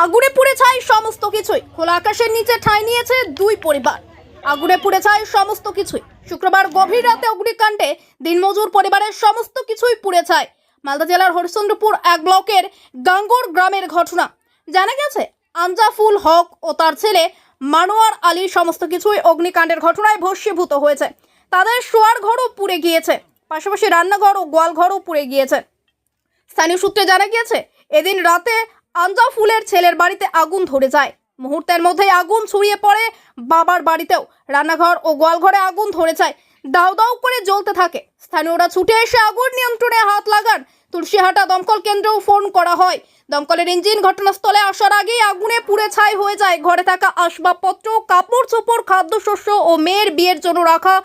আগুনে পুড়ে ছাই সমস্ত কিছুই। খোলা আকাশের নিচে ঠাঁই নিয়েছে দুই পরিবার। আগুনে পুড়ে ছাই সমস্ত কিছুই। শুক্রবার গভীর রাতে অগ্নিকাণ্ডে দিনমজুর পরিবারের সমস্ত কিছুই পুড়ে ছাই। মালদা জেলার হরিশ্চন্দ্রপুর এক ব্লকের গাঙ্গর গ্রামের ঘটনা। জানা গেছে আঞ্জাফুল হক ও তার ছেলে মানোয়ার আলী সমস্ত কিছুই অগ্নিকাণ্ডের ঘটনায় ভস্মীভূত হয়েছে। তাদের শোয়ার ঘরও পুড়ে গিয়েছে, পাশাপাশি রান্নাঘর ও গোয়ালঘরও পুড়ে গিয়েছে। স্থানীয় সূত্রে জানা গিয়েছে এদিন রাতে আঞ্জাফুলের ছেলের বাড়িতে আগুন ধরে যায়। মুহূর্তের মধ্যেই আগুন ছড়িয়ে পড়ে বাবার বাড়িতেও। রান্নাঘর ও গোয়ালঘরে আগুন ধরে যায়, দাউ দাউ করে জ্বলতে থাকে। স্থানীয়রা ছুটে এসে আগুন নিয়ন্ত্রণে হাত লাগান। তুলসীহাটা দমকল কেন্দ্রেও ফোন করা হয়। দমকলের ইঞ্জিন ঘটনাস্থলে আসার আগেই আগুনে পুড়ে ছাই হয়ে যায় ঘরে থাকা আসবাবপত্র, কাপড় চোপড়, খাদ্যশস্য ও মেয়ের বিয়ের জন্য রাখা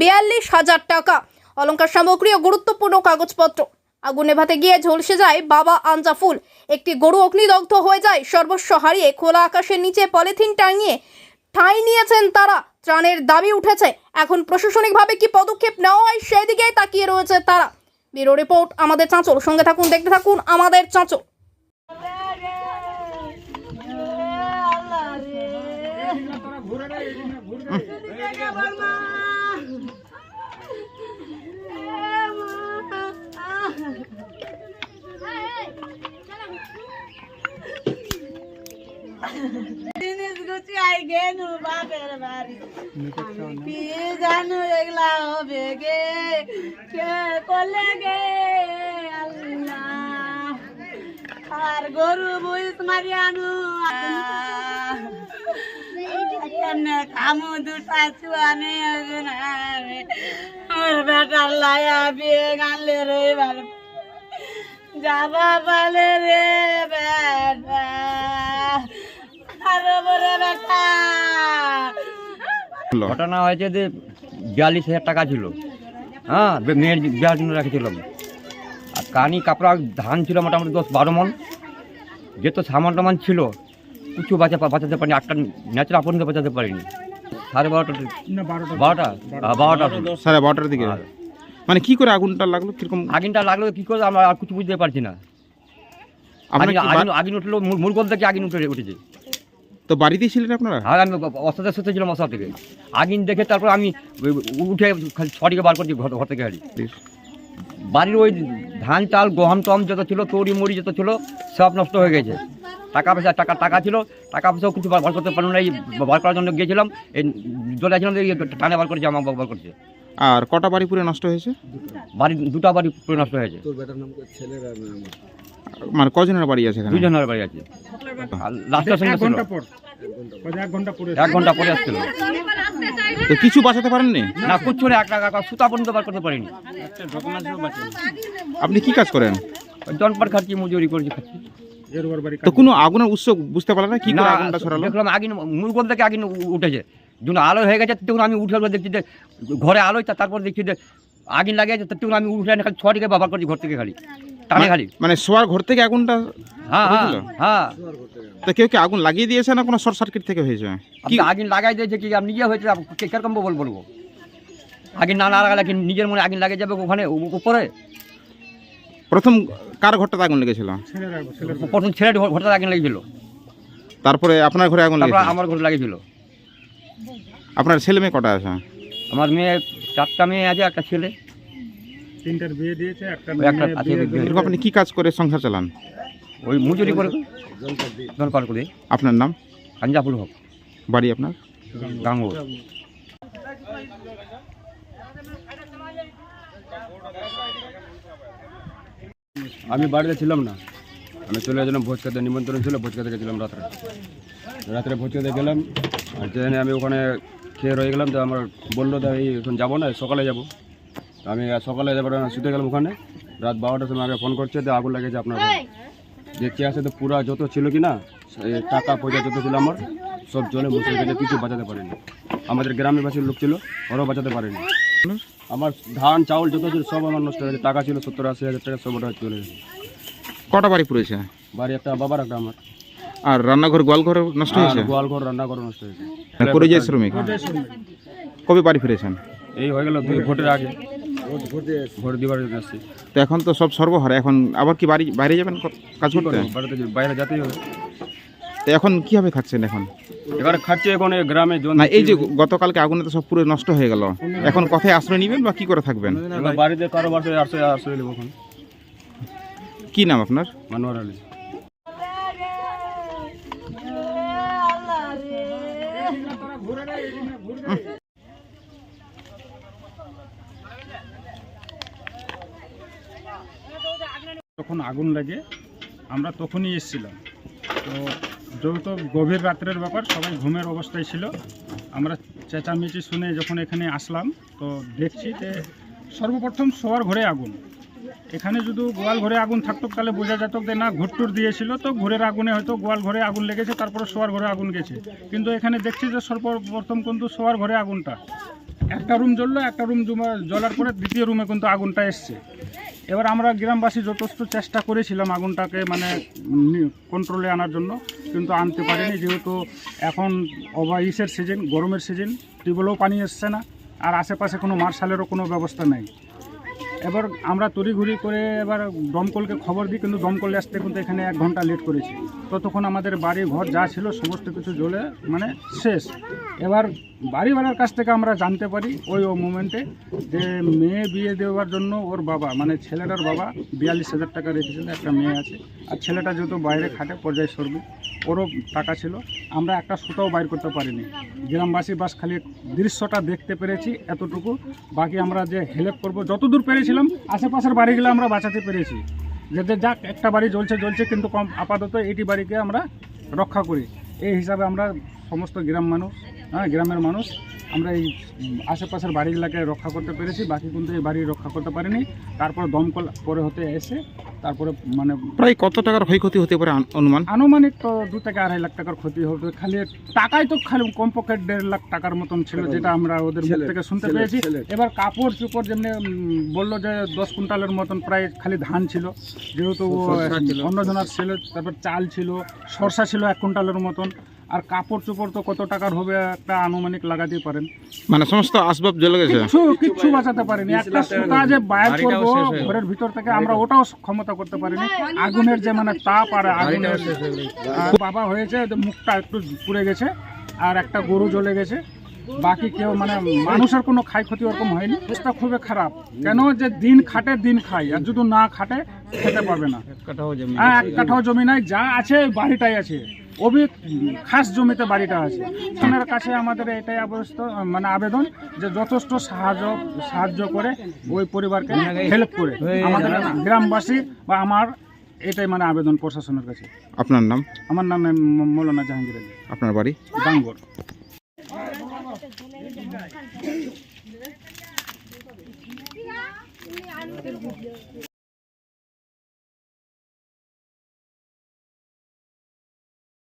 42,000 টাকা, অলংকার সামগ্রী ও গুরুত্বপূর্ণ কাগজপত্র। আগুন নেভাতে গিয়ে ঝলসে যায় বাবা আঞ্জাফুল। একটি গরু অগ্নিদগ্ধ হয়ে যায়। সর্বস্ব হারিয়ে খোলা আকাশের নিচে পলিথিন টাঙিয়ে ঠাঁই নিয়েছেন তারা। ত্রাণের দাবি উঠেছে। এখন প্রশাসনিকভাবে কি পদক্ষেপ নেওয়া হয় সেই দিকেই তাকিয়ে রয়েছে তারা। ব্যুরো রিপোর্ট আমাদের চাঁচল। সঙ্গে থাকুন, দেখতে থাকুন আমাদের চাঁচল। জিনিস গুছিয়াই গেনু বাপের বাড়ি, কি জানু এগুলা হবে গে, কে করলে গে আল্লাহ। আর গরু বুঝ মারি আনু কেমনে খামু দুটা চুয়ানে আমার বেটার লায়া বিয়ে গানলে রে এবার যাবা বলে রে বেটা। ঘটনা হয়েছে যে 42,000 টাকা ছিল, হ্যাঁ, মেয়ের বিয়ার জন্য রেখেছিলাম। আর কানি কাপড়া ধান ছিল মোটামুটি 10-12 মন, যেহেতু সামান টামান ছিল কিছু বাঁচাতে পারিনি। 8টা ন্যাচারাল পর্যন্ত বাঁচাতে পারিনি। 12টার দিকে। মানে কি করে আগুনটা লাগলো, কিরকম আগুনটা লাগলো কি করে আমরা আর কিছু বুঝতে পারছি না। আগুন উঠলো মূল গোল থেকে আগুন উঠেছে। তো বাড়িতেই ছিলেন আপনারা? আর আমি অস্ত্রের সাথে ছিলাম মশা থেকে। আগুন দেখে তারপর আমি উঠে ছটিকে বার করছি ঘর থেকে। হারি বাড়ির ওই ধান চাল গহম টম যত ছিল, তরি মুড়ি যত ছিল সব নষ্ট হয়ে গেছে। টাকা পয়সা টাকা ছিল, টাকা পয়সাও কিছু বার করতে পারলাম না। এই বার করার জন্য গিয়েছিলাম, এই চলেছিলাম টানে বার করেছে, আমার বার করছে। আর কটা বাড়ি পুরো নষ্ট হয়েছে? বাড়ি 2টা বাড়ি পুরো নষ্ট হয়েছে। মানে কজনের বাড়ি আছে? 2 জনের বাড়ি আছে। লাস্টের সঙ্গে ছিল 1 ঘন্টা পরে আসছিল। তো কিছু বাঁচাতে পারেননি? না, কুচ্ছু না, একটা সুতা পর্যন্ত বার করতে পারিনি। আপনি কি কাজ করেন? জনপাট খাচ্ছি, মজুরি করছি, খাচ্ছি। তো কোনো আগুনের উৎস বুঝতে পারলেন না কি করে আগুনটা ছড়ালো? দেখলাম আগুন মূল গোল থেকে আগুন উঠেছে। যখন আলো হয়ে গেছে তখন আমি উঠে দেখছি যে ঘরে আলো, তারপর দেখছি যে আগুন লাগিয়েছে। তখন আমি উঠে খালি ছটিকে ব্যবহার করছি ঘর থেকে, খালি টানে খালি। মানে শোয়ার ঘর থেকে আগুনটা? হ্যাঁ হ্যাঁ হ্যাঁ। তো কেউ কি আগুন লাগিয়ে দিয়েছে না কোনো শর্ট সার্কিট থেকে হয়েছে? কি আগুন লাগাই দিয়েছে কি আমি নিজে হয়েছে, কিরকম বলবো? আগুন না লাগালে কি নিজের মনে আগুন লাগিয়ে যাবে ওখানে উপরে? প্রথম কার ঘরটাতে আগুন লেগেছিল? প্রথম ছেলের ঘরটাতে আগুন লেগেছিল। তারপরে আপনার ঘরে আগুন লেগেছিল? আমার ঘরে লাগিয়েছিল। আপনার ছেলে মেয়ে কটা আছে? আমার মেয়ে 4টা মেয়ে আছে, একটা ছেলে। 3টার বিয়ে দিয়েছে, একটা এরকম। আপনি কি কাজ করে সংসার চালান? ওই মজুরি করে, জনপাট করে। আপনার নাম? আঞ্জাফুল হক। বাড়ি আপনার? গাঙ্গর। আমি বাড়িতে ছিলাম না, আমি চলে গেছিলাম ভোজ খেতে, নিমন্ত্রণ ছিল, ভোজ খেতে গেছিলাম রাত্রে ভোজ খেতে গেলাম। আর যেখানে আমি ওখানে খেয়ে রয়ে গেলাম, তো আমার বললো তো এই এখন যাবো না, সকালে যাবো। আমি সকালে যাবো না, শুতে গেলাম ওখানে। রাত 12টার সময় আগে ফোন করছে যে আগুন লেগেছে আপনার ঘরে। দেখতে আসে তো পুরা যত ছিল কি না টাকা পয়সা যত ছিল আমার সব জলে মুছে গেছে, কিছু বাঁচাতে পারেনি। আমাদের গ্রামের বাসীর লোক ছিল, ওরাও বাঁচাতে পারেনি। আমার ধান চাউল যত ছিল সব আমার নষ্ট হয়ে গেছে। টাকা ছিল 70-80 হাজার টাকা, সব ওটা চলে গেছে। কটা বাড়ি পুড়েছে? বাড়ি একটা, বাবার একটা, আমার। আর রান্নাঘর গোয়ালঘর নষ্ট হয়েছে? গোয়ালঘর রান্নাঘর নষ্ট হয়েছে। পরিযায়ী শ্রমিক। কবে বাড়ি ফিরেছেন? এই হয়ে গেল 2 ভোটের আগে, ভোট দিবার জন্য আসছি। তো এখন তো সব সর্বহারা, এখন আবার কি বাইরে যাবেন কাজ করতে? বাইরে যেতেই হবে। তো এখন কিভাবে খাচ্ছেন এখন? এবার খাচ্ছে এখন এই গ্রামে জন না এই যে গতকালকে আগুনে তো সব পুরো নষ্ট হয়ে গেল, এখন কোথায় আশ্রয় নেবেন বা কি করে থাকবেন? এবার বাড়িতে কারো বাড়িতে আশ্রয় নেবো এখন। কি নাম আপনার? মানোয়ার আলী। যখন আগুন লাগে আমরা তখনই এসেছিলাম। তো যেহেতু গভীর রাত্রের ব্যাপার, সবাই ঘুমের অবস্থায় ছিল। আমরা চেঁচামেচি শুনে যখন এখানে আসলাম তো দেখছি যে সর্বপ্রথম শোয়ার ঘরে আগুন। এখানে যদি গোয়াল ঘরে আগুন থাকতো তাহলে বোঝা যেত যে না ঘুরটুর দিয়েছিল, তো ঘরের আগুনে হয়তো গোয়াল ঘরে আগুন লেগেছে, তারপরে শোয়ার ঘরে আগুন গেছে। কিন্তু এখানে দেখছি যে সর্বপ্রথম কিন্তু শোয়ার ঘরে আগুনটা, একটা রুম জ্বললো, একটা রুম জ্বলার পরে দ্বিতীয় রুমে কিন্তু আগুনটা এসছে। এবার আমরা গ্রামবাসী যথেষ্ট চেষ্টা করেছিলাম আগুনটাকে মানে কন্ট্রোলে আনার জন্য, কিন্তু আনতে পারিনি। যেহেতু এখন ইসের সিজন, গরমের সিজন, টিউবওয়েলেও পানি এসছে না, আর আশেপাশে কোনো মার্শালেরও কোনো ব্যবস্থা নেই। এবার আমরা তড়িঘড়ি করে এবার দমকলকে খবর দিই, কিন্তু দমকলে আসতে কিন্তু এখানে 1 ঘন্টা লেট করেছি। ততক্ষণ আমাদের বাড়ি ঘর যা ছিল সমস্ত কিছু জ্বলে মানে শেষ। এবার বাড়িওয়ালার কাছ থেকে আমরা জানতে পারি ওই মোমেন্টে যে মেয়ে বিয়ে দেওয়ার জন্য ওর বাবা মানে ছেলেটার বাবা 42,000 টাকা রেখেছিল, একটা মেয়ে আছে, আর ছেলেটা যেহেতু বাইরে খাটে পর্যায় সর্বি, ওরও টাকা ছিল। আমরা একটা সুতাও বাইর করতে পারিনি। গ্রামবাসী বাস খালি দৃশ্যটা দেখতে পেরেছি এতটুকু, বাকি আমরা যে হেল্প করব যতদূর পেরেছিলাম আশেপাশের বাড়িগুলো আমরা বাঁচাতে পেরেছি। যাতে যাক একটা বাড়ি জ্বলছে কিন্তু কম আপাতত এটি বাড়িকে আমরা রক্ষা করি। এই হিসাবে আমরা সমস্ত গ্রামের মানুষ আমরা এই আশেপাশের বাড়িগুলোকে রক্ষা করতে পেরেছি, বাকি কিন্তু এই বাড়ি রক্ষা করতে পারিনি। তারপরে দমকল পরে হতে এসে তারপরে মানে প্রায় কত টাকার ক্ষয়ক্ষতি হতে পারে অনুমান? আনুমানিক তো 2 থেকে 2.5 লাখ টাকার ক্ষতি হবে। খালি টাকাই তো খালি কমপক্ষে 1.5 লাখ টাকার মতন ছিল, যেটা আমরা ওদের মুখ থেকে শুনতে পেয়েছি। এবার কাপড় চোপড় যেমনি বললো যে 10 কুইন্টালের মতন প্রায় খালি ধান ছিল, যেহেতু অন্যজনার ছিল। তারপর চাল ছিল, সরষা ছিল 1 কুইন্টালের মতন। আর কাপড় চোপড় তো কত টাকার হবে একটা আনুমানিক লাগাতে পারেন। মানে সমস্ত আসবাব জ্বলে গেছে, কিচ্ছু বাঁচাতে পারিনি। একটা সুতা যে বাইর করবো ঘরের ভিতর থেকে আমরা ওটাও ক্ষমতা করতে পারিনি। আগুনের যে মানে তাপ আর আগুনের বাবা হয়েছে, মুখটা একটু পুড়ে গেছে, আর একটা গরু জ্বলে গেছে। বাকি কেউ মানে মানুষের কোনো ক্ষয়ক্ষতি ওরকম হয়নি। অবস্থা খুবই খারাপ, কেন যে দিন খাটে দিন খাই, আর যদি না খাটে খেতে পাবে না। 1 কাঠাও জমি নাই, যা আছে বাড়িটাই আছে, ওবি খাস জমিতে বাড়িটা আছে। ওনার কাছে আমাদের এটাই অবস্থা মানে আবেদন যে যথেষ্ট সাহায্য করে ওই পরিবারকে হেল্প করে আমাদের গ্রামবাসী বা আমার এটাই মানে আবেদন প্রশাসনের কাছে। আপনার নাম? আমার নাম মৌলানা জাহাঙ্গীর আলী। আপনার বাড়ি? ডাঙ্গর।